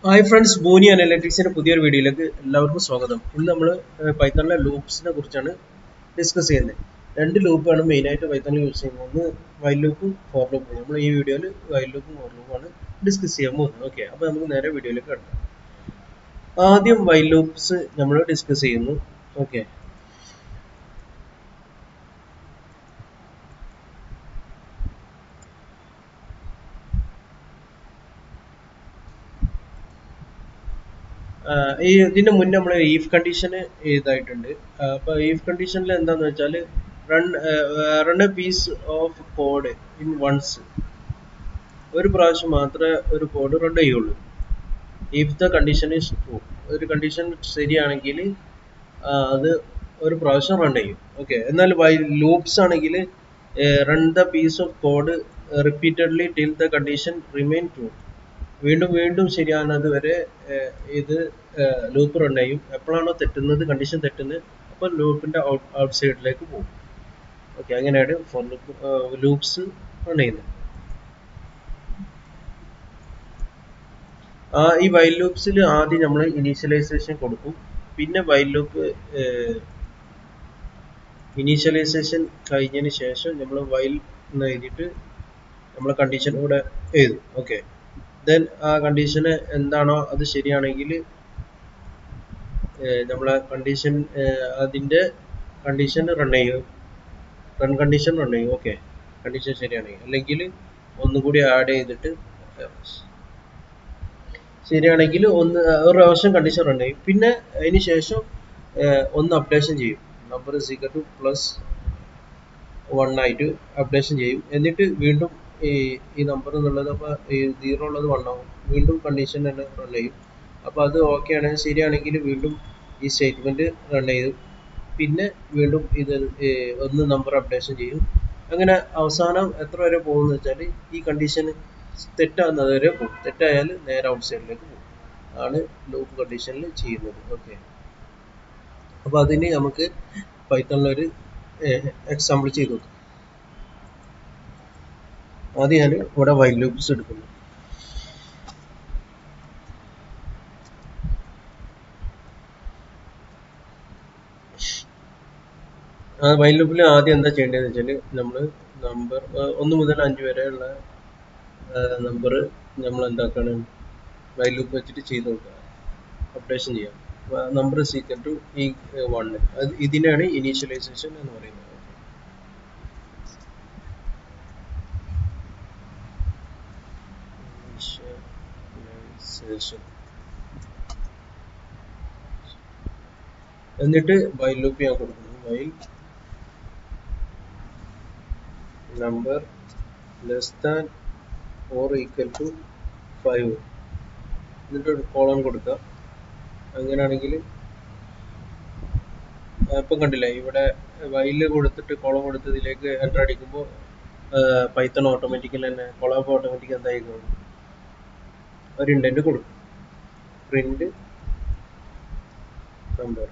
Hi friends, Boni അനലിറ്റിക്സിന്റെ പുതിയൊരു വീഡിയോയിലേക്ക് എല്ലാവർക്കും സ്വാഗതം. ഇന്ന് നമ്മൾ പൈത്തണിലെ ലൂപ്സിനെ കുറിച്ചാണ് ഡിസ്കസ് ചെയ്യുന്നത്. രണ്ട് ലൂപ്പാണ് മെയിനായിട്ട് പൈത്തണിൽ യൂസ് ചെയ്യുന്നത്. ഒന്ന് വൈൽ ലൂപ്പും ഫോർ ലൂപ്പും. നമ്മൾ ഈ വീഡിയോയിൽ വൈൽ ലൂപ്പും ഫോർ ലൂപ്പുമാണ് ഡിസ്കസ് ചെയ്യാൻ പോകുന്നത്. ഓക്കെ, അപ്പോൾ നമുക്ക് നേരെ വീഡിയോയിലേക്ക് കടക്കാം. ആദ്യം വൈൽ ലൂപ്സ് നമ്മൾ ഡിസ്കസ് ചെയ്യുന്നു. ഓക്കെ, ഇതിന്റെ മുന്നേ നമ്മൾ ഈഫ് കണ്ടീഷൻ എഴുതായിട്ടുണ്ട്. അപ്പൊ ഈഫ് കണ്ടീഷനിൽ എന്താന്ന് വെച്ചാൽ run a piece of code in once, ഒരു പ്രാവശ്യം മാത്രമേ ഒരു കോഡ് റൺ ചെയ്യുള്ളൂ. If the condition is true, ഒരു കണ്ടീഷൻ ശരിയാണെങ്കിൽ അത് ഒരു പ്രാവശ്യം റൺ ചെയ്യും. ഓക്കെ, എന്നാൽ ലൂപ്സ് ആണെങ്കിൽ run the piece of code repeatedly till the condition remain true, വീണ്ടും വീണ്ടും ശരിയാകുന്നത് വരെ ഇത് ലൂപ്പ് റൺ ചെയ്യും. എപ്പോഴാണോ തെറ്റുന്നത്, കണ്ടീഷൻ തെറ്റുന്നത്, അപ്പോൾ ലൂപ്പിന്റെ ഔട്ട് സൈഡിലേക്ക് പോകും. ഓക്കെ, അങ്ങനെയാണ് ഫോർ ലൂപ്സ് റൺ ചെയ്യുന്നത്. ഈ വൈൽ ലൂപ്സിൽ ആദ്യം നമ്മൾ ഇനീഷ്യലൈസേഷൻ കൊടുക്കും. പിന്നെ വൈൽ ലൂപ്പ് ഇനീഷ്യലൈസേഷൻ കഴിഞ്ഞതിന് ശേഷം നമ്മൾ വൈൽ എന്ന് എഴുതിയിട്ട് നമ്മൾ കണ്ടീഷൻ കൂടെ എഴുതും. ഓക്കെ, ദെൻ ആ കണ്ടീഷന് എന്താണോ അത് ശരിയാണെങ്കിൽ നമ്മളെ കണ്ടീഷൻ അതിൻ്റെ കണ്ടീഷൻ റൺ ചെയ്യും, റൺ കണ്ടീഷൻ റൺ ചെയ്യും. ഓക്കെ, കണ്ടീഷൻ ശരിയാണെങ്കിൽ. അല്ലെങ്കിൽ ഒന്നുകൂടി ആഡ് ചെയ്തിട്ട് ശരിയാണെങ്കിൽ ഒരു പ്രാവശ്യം കണ്ടീഷൻ റൺ ചെയ്യും. പിന്നെ അതിന് ശേഷം ഒന്ന് അപ്ഡേഷൻ ചെയ്യും, നമ്പർ സീക്വൽ ടു +1 ആയിട്ട് അപ്ഡേഷൻ ചെയ്യും. എന്നിട്ട് വീണ്ടും ഈ നമ്പർ എന്നുള്ളത് അപ്പോൾ ഈ 0 ഉള്ളത് 1 ആവും. വീണ്ടും കണ്ടീഷൻ തന്നെ റൺ ചെയ്യും. അപ്പോൾ അത് ഓക്കെ ആണ്, ശരിയാണെങ്കിൽ വീണ്ടും ഈ സ്റ്റേറ്റ്മെന്റ് റൺ ചെയ്യും. പിന്നെ വീണ്ടും ഇത് ഒന്ന് നമ്പർ അപ്ഡേഷൻ ചെയ്യും. അങ്ങനെ അവസാനം എത്ര വരെ പോകുമെന്ന് വെച്ചാൽ ഈ കണ്ടീഷൻ തെറ്റാകുന്നത് വരെ പോകും. തെറ്റായാൽ നേരെ ഔട്ട് സൈഡിലേക്ക് പോകും. ആണ് ലൂപ്പ് കണ്ടീഷനിൽ ചെയ്യുന്നത്. ഓക്കെ, അപ്പോൾ അതിന് നമുക്ക് പൈത്തണിലൊരു എക്സാമ്പിൾ ചെയ്ത് നോക്കാം. ആദ്യം ഞാൻ ഇവിടെ വൈൽ ലൂപ്സ് എടുക്കുന്നു. വൈൽ ലൂപ്പിൽ ആദ്യം എന്താ ചെയ്യേണ്ടതെന്ന് വെച്ചാൽ നമ്മൾ നമ്പർ 1 മുതൽ 5 വരെയുള്ള നമ്പർ നമ്മൾ എന്താക്കാണ് വൈൽ ലൂപ്പ് വെച്ചിട്ട് ചെയ്ത് നോക്കുക, അപ്ഡേഷൻ ചെയ്യാം. നമ്പർ സീക്വൽ ടു ഈ 1, അത് ഇതിനാണ് ഇനീഷ്യലൈസേഷൻ എന്ന് പറയുന്നത്. എന്നിട്ട് വൈൽ ലൂപ്പ് ഞാൻ കൊടുക്കുന്നു. While number less than or equal to 5, എന്നിട്ട് ഒരു കോളൻ കൊടുക്കുക. അങ്ങനെയാണെങ്കിൽ ഇപ്പം കണ്ടില്ലേ, ഇവിടെ വൈൽ കൊടുത്തിട്ട് കോളം കൊടുത്തതിലേക്ക് എൻ്റർ അടിക്കുമ്പോൾ പൈത്തൺ ഓട്ടോമാറ്റിക്കൽ തന്നെ കൊളാബ് ഓട്ടോമാറ്റിക് എന്തായിരിക്കും, ഒരു ഇൻഡന്റ് കൊടുക്കും. Print number,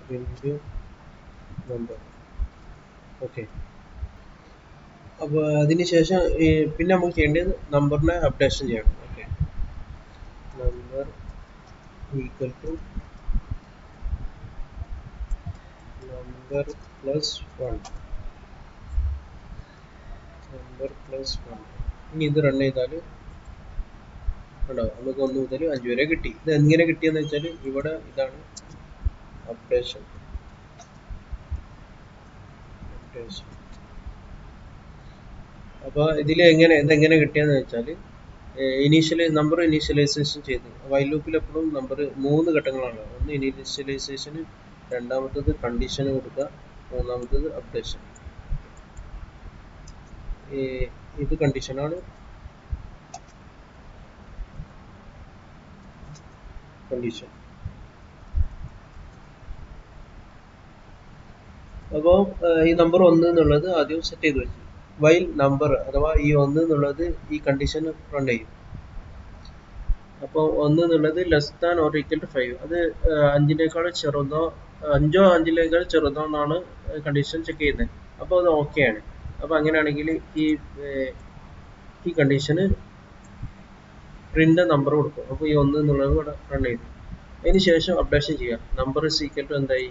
print number. Okay, അപ്പോൾ അതിനുശേഷം പിന്നെ നമുക്ക് ചെയ്യേണ്ടത് നമ്പറിനെ അപ്ഡേഷൻ ചെയ്യണം. Okay, number equal to number +1, number +1. ഇനി ഇത് റൺ ചെയ്താൽ ഉണ്ടാവും, നമുക്ക് 1 മുതൽ 5 വരെ കിട്ടി. ഇത് എങ്ങനെ കിട്ടിയെന്ന് വെച്ചാൽ ഇവിടെ ഇതാണ് അപ്ഡേഷൻ. അപ്പോൾ ഇതിൽ ഇതെങ്ങനെ കിട്ടിയെന്ന് വെച്ചാൽ നമ്പർ ഇനീഷ്യലൈസേഷൻ ചെയ്ത് വൈൽ ലൂപ്പിൽ എപ്പോഴും നമ്പർ 3 ഘട്ടങ്ങളാണ്. ഒന്ന് ഇനീഷ്യലൈസേഷന്, രണ്ടാമത്തത് കണ്ടീഷന് കൊടുക്കുക, മൂന്നാമത്തത് അപ്ഡേഷൻ. ഇത് കണ്ടീഷനാണ്, കണ്ടീഷൻ. അപ്പോൾ ഈ നമ്പർ 1 എന്നുള്ളത് ആദ്യം സെറ്റ് ചെയ്ത് വെച്ചു. വൈൽ നമ്പർ അഥവാ ഈ 1 എന്നുള്ളത് ഈ കണ്ടീഷൻ റൺ ചെയ്യും. അപ്പോൾ 1 എന്നുള്ളത് less than or equal to 5, അത് 5-നേക്കാൾ ചെറുതോ 5-ഓ 5-ലേക്കാൾ ചെറുതോ എന്നാണ് കണ്ടീഷൻ ചെക്ക് ചെയ്യുന്നത്. അപ്പോൾ അത് ഓക്കെ ആണ്. അപ്പോൾ അങ്ങനെയാണെങ്കിൽ ഈ കണ്ടീഷന് പ്രിന്റ് നമ്പർ കൊടുക്കും. അപ്പോൾ ഈ 1 എന്നുള്ളത് ഇവിടെ റൺ ചെയ്തു. അതിന് ശേഷം അപ്ഡേഷൻ ചെയ്യാം. നമ്പർ ഇസ് ഈക്വൽ ടു എന്തായി,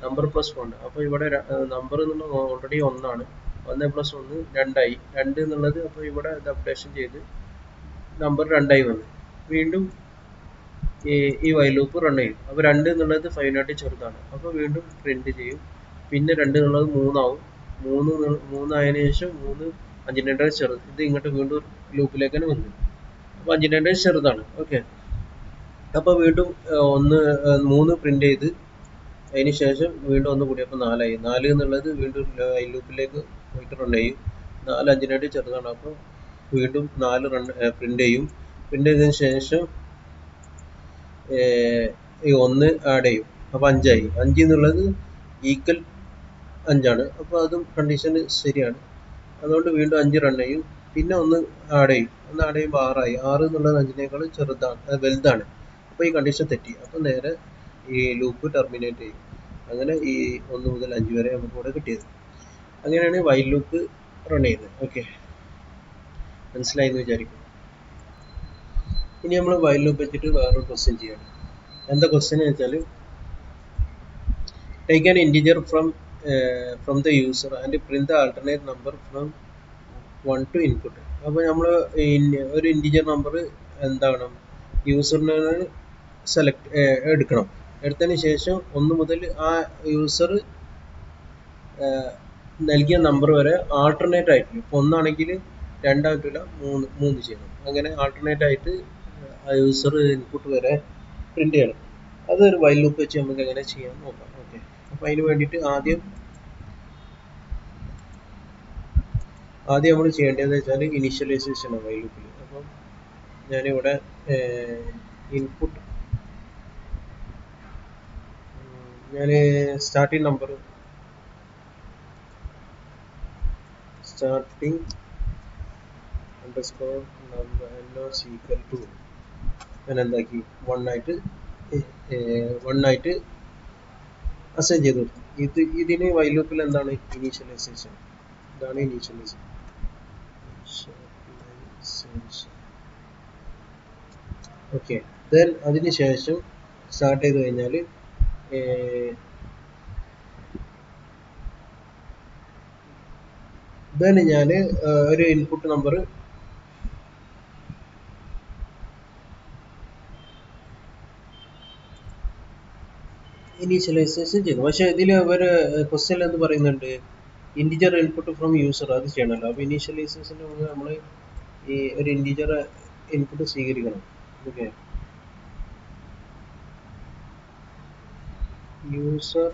നമ്പർ പ്ലസ് 1. അപ്പോൾ ഇവിടെ നമ്പർ എന്നുള്ളത് ഓൾറെഡി 1 ആണ്. 1 പ്ലസ് 1 2ആയി. 2 എന്നുള്ളത് അപ്പോൾ ഇവിടെ ഇത് അപ്ഡേഷൻ ചെയ്ത് നമ്പർ 2ആയി വന്നു. വീണ്ടും ഈ വൈൽ ലൂപ്പ് റൺ ചെയ്യും. അപ്പോൾ 2 എന്നുള്ളത് 5 ചെറുതാണ്. അപ്പോൾ വീണ്ടും പ്രിന്റ് ചെയ്യും. പിന്നെ 2 എന്നുള്ളത് 3 ആവും. 3 ആയതിനു ശേഷം 3 5 ചെറുത്. ഇത് ഇങ്ങോട്ട് വീണ്ടും ലൂപ്പിലേക്ക് തന്നെ വന്നു. അപ്പോൾ 5 ചെറുതാണ്. ഓക്കെ. അപ്പോൾ വീണ്ടും 3 പ്രിന്റ് ചെയ്ത് അതിന് ശേഷം വീണ്ടും 1 കൂടി. അപ്പോൾ 4ആയി. 4 എന്നുള്ളത് വീണ്ടും വൈൽ ലൂപ്പിലേക്ക് പോയിട്ട് റൺ ചെയ്യും. 4 5 ചെറുതാണ്. അപ്പോൾ വീണ്ടും 4 പ്രിന്റ് ചെയ്യും. പ്രിന്റ് ചെയ്തതിന് ശേഷം ഈ 1 ആഡ് ചെയ്യും. അപ്പോൾ 5ആയി. 5 എന്നുള്ളത് ഈക്വൽ 5ആണ്. അപ്പോൾ അതും കണ്ടീഷൻ ശരിയാണ്. അതുകൊണ്ട് വീണ്ടും 5 റൺ ചെയ്യും. പിന്നെ 1 ആഡ് ചെയ്യും. 1 ആഡ് ചെയ്യുമ്പോൾ 6ആയി. 6 എന്നുള്ളത് 5നേക്കാൾ വലുതാണ്. അപ്പോൾ ഈ കണ്ടീഷൻ തെറ്റി. അപ്പോൾ നേരെ ഈ ലൂപ്പ് ടെർമിനേറ്റ് ചെയ്യും. അങ്ങനെ ഈ 1 മുതൽ 5 വരെ നമുക്ക് ഇവിടെ കിട്ടിയത്. അങ്ങനെയാണ് വൈൽ ലൂപ്പ് റൺ ചെയ്യുന്നത്. ഓക്കെ, മനസ്സിലായി എന്ന് വിചാരിക്കും. ഇനി നമ്മൾ വൈൽ ലൂപ്പ് വെച്ചിട്ട് വേറൊരു ക്വസ്റ്റ്യൻ ചെയ്യണം. എന്താ ക്വസ്റ്റ്യൻ എന്ന് വെച്ചാൽ, take an integer from the user and print the alternate number from 1 to input. അപ്പോൾ നമ്മൾ ഒരു ഇൻറ്റിജർ നമ്പർ എന്താണ് യൂസറിന് എടുക്കണം. എടുത്തതിന് ശേഷം 1 മുതൽ ആ യൂസർ നൽകിയ നമ്പർ വരെ ആൾട്ടർനേറ്റ് ആയിട്ട്, ഇപ്പോൾ 1 ആണെങ്കിൽ 2 ആയിട്ടില്ല, 3 ചെയ്യണം. അങ്ങനെ ആൾട്ടർനേറ്റ് ആയിട്ട് ആ യൂസർ ഇൻപുട്ട് വരെ പ്രിന്റ് ചെയ്യണം. അതൊരു വൈൽ ലൂപ്പ് വെച്ച് നമുക്ക് എങ്ങനെ ചെയ്യാൻ നോക്കാം. ഓക്കെ, അപ്പോൾ അതിന് വേണ്ടിയിട്ട് ആദ്യം നമ്മൾ ചെയ്യേണ്ടതെന്ന് വെച്ചാൽ ഇനീഷ്യലൈസേഷൻ ആണ് വൈൽ ലൂപ്പിൽ. അപ്പം ഞാനിവിടെ input starting number underscore number equal to ഞാൻ എന്താക്കി 1 ആയിട്ട് അസൈൻ ചെയ്ത് കൊടുത്തു. ഇതിന് വൈൽ ലൂപ്പിൽ എന്താണ് ഇനീഷ്യലൈസേഷൻ. ഇതാണ് ഇനീഷ്യലൈസേഷൻ. ഓക്കെ, ദെൻ അതിന് ശേഷം സ്റ്റാർട്ട് ചെയ്ത് കഴിഞ്ഞാൽ ദെൻ ഞാൻ ഒരു ഇൻപുട്ട് നമ്പർ ഇനീഷ്യലൈസേഷൻ ചെയ്തു. പക്ഷെ ഇതിൽ അവർ ക്വസ്റ്റ്യൻ എന്ന് പറയുന്നുണ്ട് ഇൻറ്റിജർ ഇൻപുട്ട് ഫ്രം യൂസർ, അത് ചെയ്യണമല്ലോ. അപ്പോൾ ഇനീഷ്യലൈസേഷന് നമ്മൾ ഈ ഒരു ഇൻറ്റിജർ ഇൻപുട്ട് സ്വീകരിക്കണം. Okay, user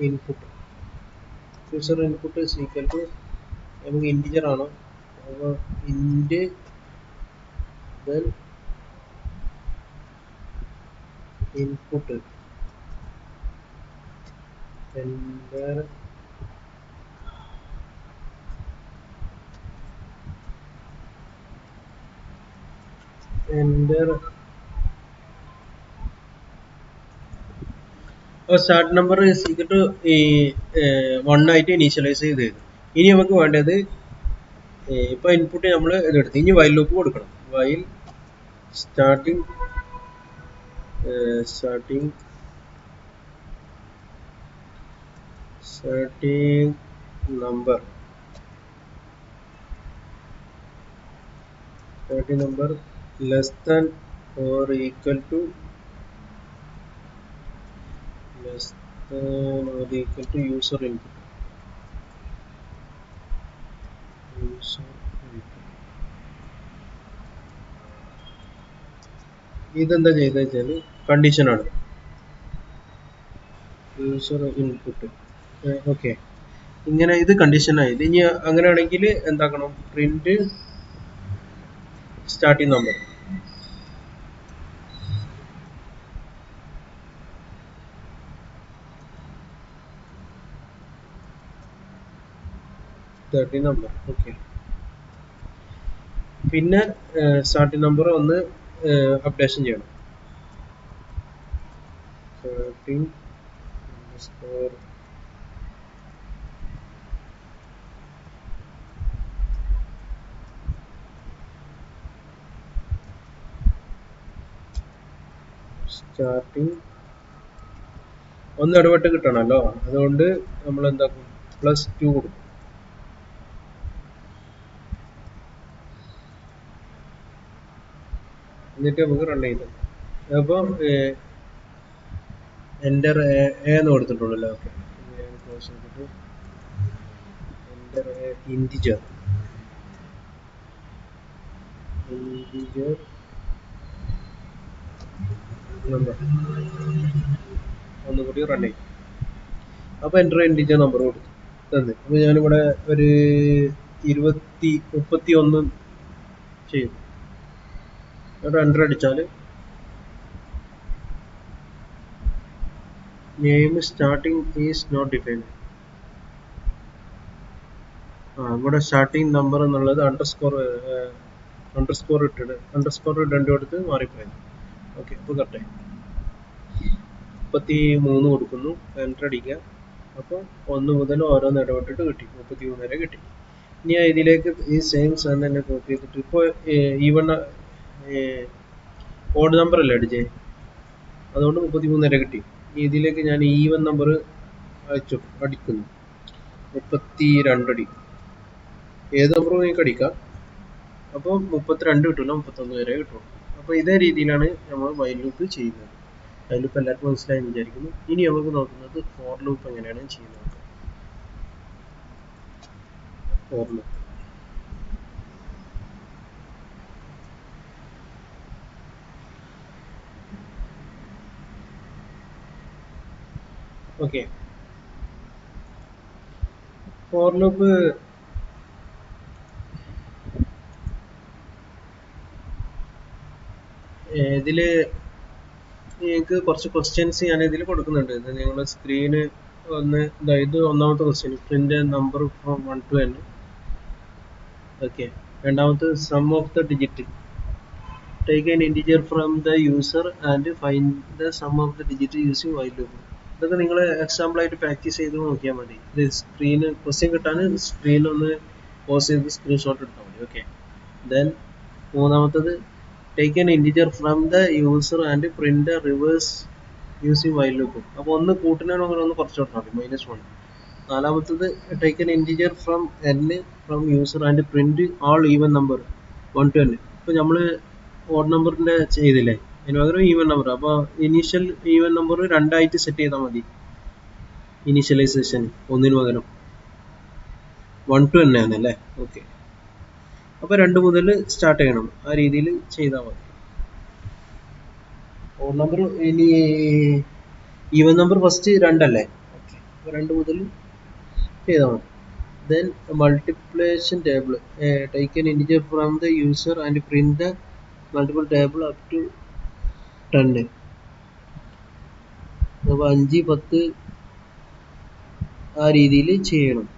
input equal to നമുക്ക് ഇൻറ്റിജർ ആണോ, അപ്പോൾ int then input enter start number equal to 1 ആയിട്ട് ഇനീഷ്യലൈസ് ചെയ്ത്. ഇനി നമുക്ക് വേണ്ടത് ഇപ്പോൾ ഇൻപുട്ട് നമ്മൾ ഇതെടുത്ത് ഇനി വൈൽ ലൂപ്പ് കൊടുക്കണം. While starting number less than or equal to user input. ഇതെന്താ ചെയ്തെന്ന് വെച്ചാൽ കണ്ടീഷനാണ്, യൂസർ ഇൻപുട്ട്. ഓക്കെ, ഇങ്ങനെ ഇത് കണ്ടീഷനായത്. ഇനി അങ്ങനെയാണെങ്കിൽ എന്താക്കണം, print starting number number. Okay, പിന്നെ സ്റ്റാർട്ടിംഗ് നമ്പർ ഒന്ന് അപ്ഡേഷൻ ചെയ്യണം. സ്റ്റാർട്ടിങ് ഒന്ന് ഇടപെട്ട് കിട്ടണമല്ലോ, അതുകൊണ്ട് നമ്മൾ എന്താക്കും, +2 കൊടുക്കും. എന്നിട്ട് നമുക്ക് റൺ ചെയ്ത് അപ്പോൾ എൻ്റർ എന്ന് കൊടുത്തിട്ടുള്ളൂ. ഓക്കെ, ക്ലോസ് ചെയ്തിട്ട് എൻ്റർ ഇൻറ്റിജർ നമ്പർ ഒന്നുകൂടി റൺ ചെയ്യും. അപ്പോൾ എൻ്റർ ഇൻറ്റിജർ നമ്പർ കൊടുത്തു തന്നു. അപ്പോൾ ഞാനിവിടെ ഒരു 31 ചെയ്യും. ഒരു എൻ്റർ അടിച്ചാൽ name starting is not defined. ഇവിടെ സ്റ്റാർട്ടിങ് നമ്പർ എന്നുള്ളത് അണ്ടർസ്കോർ ഇടേണ്ടി കൊടുത്ത് മാറിപ്പോയത്. ഓക്കെ, ഇപ്പോൾ കറക്റ്റായി. 33 കൊടുക്കുന്നു, എൻ്റർ അടിക്കുക. അപ്പോൾ 1 മുതൽ ഓരോന്ന് ഇടപെട്ടിട്ട് കിട്ടി, 33 വരെ കിട്ടി. ഇനി ഇതിലേക്ക് ഈ സെയിം സാധനം തന്നെ കോപ്പി ചെയ്തിട്ട് ഇപ്പോൾ ഈവൺ ഓഡ് നമ്പർ അല്ലേ അടിച്ചേ, അതുകൊണ്ട് 33 വരെ കിട്ടി. ഇതിലേക്ക് ഞാൻ ഈവൻ നമ്പർ അടിക്കുന്നു, 32 അടിക്കും. ഏത് നമ്പറും നിങ്ങൾക്ക് അടിക്കാം. അപ്പോൾ 32 കിട്ടില്ല, 31 വരെ കിട്ടുള്ളൂ. അപ്പോൾ ഇതേ രീതിയിലാണ് നമ്മൾ വൈൽ ലൂപ്പ് ചെയ്യുന്നത്. വൈൽ ലൂപ്പ് എല്ലാവർക്കും മനസ്സിലായെന്ന് വിചാരിക്കുന്നു. ഇനി നമുക്ക് നോക്കുന്നത് ഫോർ ലൂപ്പ് എങ്ങനെയാണ് ചെയ്യുന്നത്. For loop okay. For loop ഇതില് നിങ്ങൾക്ക് കുറച്ച് ക്വസ്റ്റ്യൻസ് ഞാൻ ഇതിൽ കൊടുക്കുന്നുണ്ട്. ഇത് നിങ്ങളുടെ സ്ക്രീന് ഒന്ന് ഇത് ഒന്നാമത്തെ question, print number from 1 to n. Okay, രണ്ടാമത്തെ sum of the digit, take an integer from the user and find the sum of the digit using while loop. ഇതൊക്കെ നിങ്ങൾ എക്സാമ്പിൾ ആയിട്ട് പ്രാക്ടീസ് ചെയ്ത് നോക്കിയാൽ മതി. ഇത് സ്ക്രീന് ക്വസ്റ്റ്യൻ കിട്ടാൻ സ്ക്രീൻ ഒന്ന് പോസ് ചെയ്ത് സ്ക്രീൻഷോട്ട് എടുത്താൽ മതി. ഓക്കെ, ദെൻ മൂന്നാമത്തത് take an integer from the user and print the reverse using while loop. അപ്പോൾ ഒന്ന് കൂട്ടുന്നതിന് ഒന്ന് കുറച്ച് കൊടുത്താൽ മതി, -1. നാലാമത്തത് take an integer from n from user and print all even number 1 to n. ഇപ്പോൾ നമ്മൾ ഓഡ് നമ്പറിൻ്റെ ചെയ്തില്ലേ, അതിന് പകരം ഈവൻ നമ്പർ. അപ്പോൾ ഇനീഷ്യൽ ഈവൻ നമ്പർ 2 സെറ്റ് ചെയ്താൽ മതി. ഇനീഷ്യലൈസേഷൻ 1 പകരം 1 to n ആണല്ലേ. ഓക്കെ, അപ്പോൾ 2 മുതൽ സ്റ്റാർട്ട് ചെയ്യണം, ആ രീതിയിൽ ചെയ്താൽ മതി. ഓഡ് നമ്പർ ഇനി ഈവൻ നമ്പർ ഫസ്റ്റ് 2 അല്ലേ. ഓക്കെ, അപ്പോൾ 2 മുതൽ ചെയ്താൽ മതി. Then multiplication table, take an integer from the user and print the multiple table up to 10. അപ്പോൾ 5, 10 ആ രീതിയിൽ ചെയ്യണം.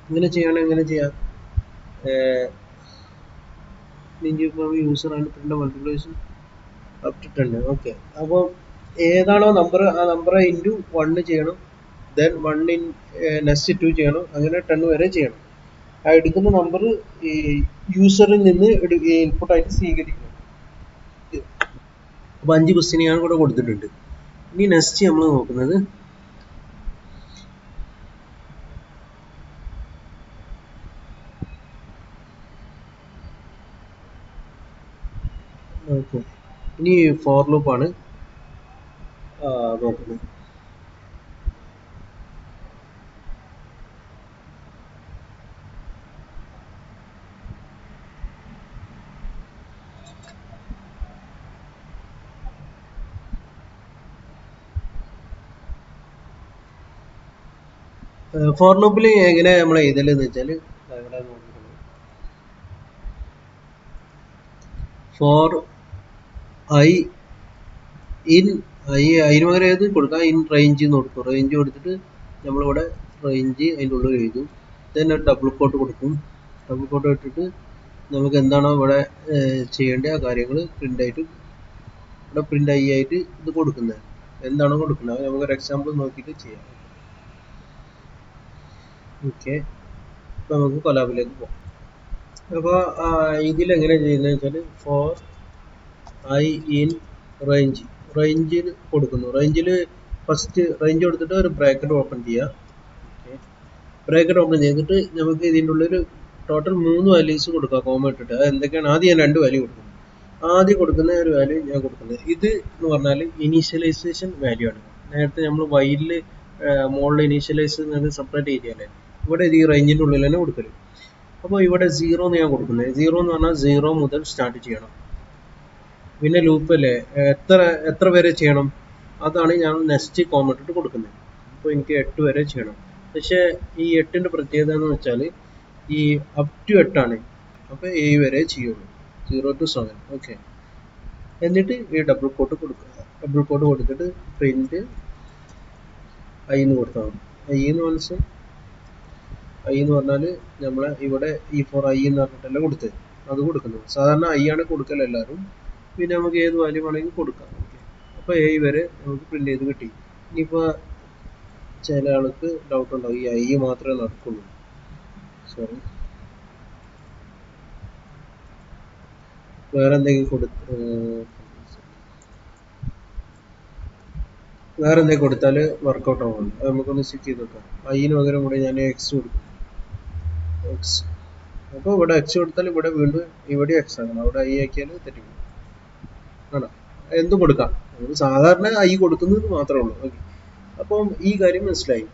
ഇങ്ങനെ ചെയ്യണം. എങ്ങനെ ചെയ്യാം, integer from user and print the multiplication up to 10. Okay, അപ്പോൾ ഏതാണോ നമ്പർ ആ നമ്പർ ഇൻറ്റു 1 ചെയ്യണം. ദെൻ 1 നെക്സ്റ്റ് 2 ചെയ്യണം. അങ്ങനെ 10 വരെ ചെയ്യണം. ആ എടുക്കുന്ന നമ്പർ ഈ യൂസറിൽ നിന്ന് ഇൻപുട്ടായിട്ട് സ്വീകരിക്കണം. അപ്പോൾ 5 ക്വസ്റ്റ്യൻ ഞാൻ കൂടെ കൊടുത്തിട്ടുണ്ട്. ഇനി നെക്സ്റ്റ് നമ്മൾ നോക്കുന്നത് ഇനി ഫോർ ലൂപ്പാണ് നോക്കുന്നത്. ഫോർ ലൂപ്പിൽ എങ്ങനെ നമ്മൾ എഴുതലെന്ന് വെച്ചാൽ, ഫോർ ഐ ഇൻ അതിന് പകരം ഏത് കൊടുക്കാം, ഇൻ റേഞ്ച് എന്ന് കൊടുക്കും. റേഞ്ച് കൊടുത്തിട്ട് നമ്മളിവിടെ റേഞ്ച് അതിൻ്റെ ഉള്ളിൽ എഴുതും. ദെൻ ഒരു ഡബിൾ കോട്ട് കൊടുക്കും. ഡബിൾ കോട്ട് ഇട്ടിട്ട് നമുക്ക് എന്താണോ ഇവിടെ ചെയ്യേണ്ട ആ കാര്യങ്ങൾ പ്രിൻ്റായിട്ട് ഇവിടെ പ്രിൻ്റ് ആയിട്ട് ഇത് കൊടുക്കുന്നത്, എന്താണോ കൊടുക്കുന്നത് അത് നമുക്കൊരു എക്സാമ്പിൾ നോക്കിയിട്ട് ചെയ്യാം. ഓക്കെ, അപ്പോൾ നമുക്ക് കൊലാബിലേക്ക് പോകാം. അപ്പോൾ ഇതിലെങ്ങനെ ചെയ്യുന്നത് വെച്ചാൽ, ഫോർ ഐ ഇൻ റേഞ്ച് റേഞ്ചിൽ കൊടുക്കുന്നു. റേഞ്ചിൽ ഫസ്റ്റ് റേഞ്ച് കൊടുത്തിട്ട് ഒരു ബ്രാക്കറ്റ് ഓപ്പൺ ചെയ്യുക. ബ്രാക്കറ്റ് ഓപ്പൺ ചെയ്തിട്ട് നമുക്ക് ഇതിൻ്റെ ഉള്ളിൽ ടോട്ടൽ 3 വാല്യൂസ് കൊടുക്കുക, കോമ ഇട്ടിട്ട്. അത് എന്തൊക്കെയാണ്? ആദ്യം ഞാൻ 2 വാല്യൂ കൊടുക്കുന്നു. ആദ്യം കൊടുക്കുന്ന ഒരു വാല്യൂ ഞാൻ കൊടുക്കുന്നത് ഇത് എന്ന് പറഞ്ഞാൽ ഇനീഷ്യലൈസേഷൻ വാല്യൂ ആണ്. നേരത്തെ നമ്മൾ വൈലിൽ മോളിൽ ഇനീഷ്യലൈസ് സെപ്പറേറ്റ് ചെയ്തല്ലേ, ഇവിടെ ഇത് ഈ റേഞ്ചിൻ്റെ ഉള്ളിൽ തന്നെ കൊടുക്കല്. അപ്പോൾ ഇവിടെ 0 എന്ന് ഞാൻ കൊടുക്കുന്നത്. 0 എന്ന് പറഞ്ഞാൽ 0 മുതൽ സ്റ്റാർട്ട് ചെയ്യണം. പിന്നെ ലൂപ്പ് അല്ലേ, എത്ര വരെ ചെയ്യണം അതാണ് ഞാൻ നെക്സ്റ്റ് കോമ ഇട്ടിട്ട് കൊടുക്കുന്നത്. അപ്പോൾ എനിക്ക് 8 വരെ ചെയ്യണം. പക്ഷേ ഈ 8ൻ്റെ പ്രത്യേകത എന്ന് വെച്ചാൽ ഈ അപ് ടു 8 ആണ്. അപ്പോൾ 7 വരെ ചെയ്യുള്ളൂ, 0 to 7. ഓക്കെ, എന്നിട്ട് ഈ ഡബിൾ കോട്ട് കൊടുക്കുക. ഡബിൾ കോട്ട് കൊടുത്തിട്ട് പ്രിന്റ് ഐ എന്ന് കൊടുത്താൽ മതി. ഐ എന്ന് മനസ്സിൽ ഐ എന്ന് പറഞ്ഞാൽ നമ്മളെ ഇവിടെ ഈ ഫോർ ഐ എന്ന് പറഞ്ഞിട്ടല്ല കൊടുത്തത്, അത് കൊടുക്കുന്നത്. സാധാരണ ഐ ആണ് കൊടുക്കൽ എല്ലാവരും. പിന്നെ നമുക്ക് ഏത് വാല്യൂ വേണമെങ്കിൽ കൊടുക്കാം. ഓക്കെ, അപ്പോൾ 7 വരെ നമുക്ക് പ്രിന്റ് ചെയ്ത് കിട്ടി. ഇനിയിപ്പോൾ ചില ആൾക്ക് ഡൗട്ട് ഉണ്ടാവും, ഈ ഐ മാത്രമേ നടക്കുള്ളൂ. സോറി, വേറെ എന്തെങ്കിലും കൊടുത്താൽ വർക്കൗട്ട് ആവുള്ളൂ. അത് നമുക്കൊന്ന് ചെക്ക് ചെയ്ത് നോക്കാം. ഐന് പകരം ഇവിടെ ഞാൻ എക്സ് കൊടുക്കും. എക്സ്, അപ്പോൾ ഇവിടെ എക്സ് കൊടുത്താൽ ഇവിടെ വീണ്ടും ഇവിടെ എക്സ് ആക്കണം. അവിടെ ഐ ആക്കിയാൽ തെറ്റിക്കും. ആണോ, എന്തും കൊടുക്കാം. സാധാരണ ഐ കൊടുക്കുന്നത് മാത്രമേ ഉള്ളൂ. ഓക്കെ, അപ്പം ഈ കാര്യം മനസ്സിലായി.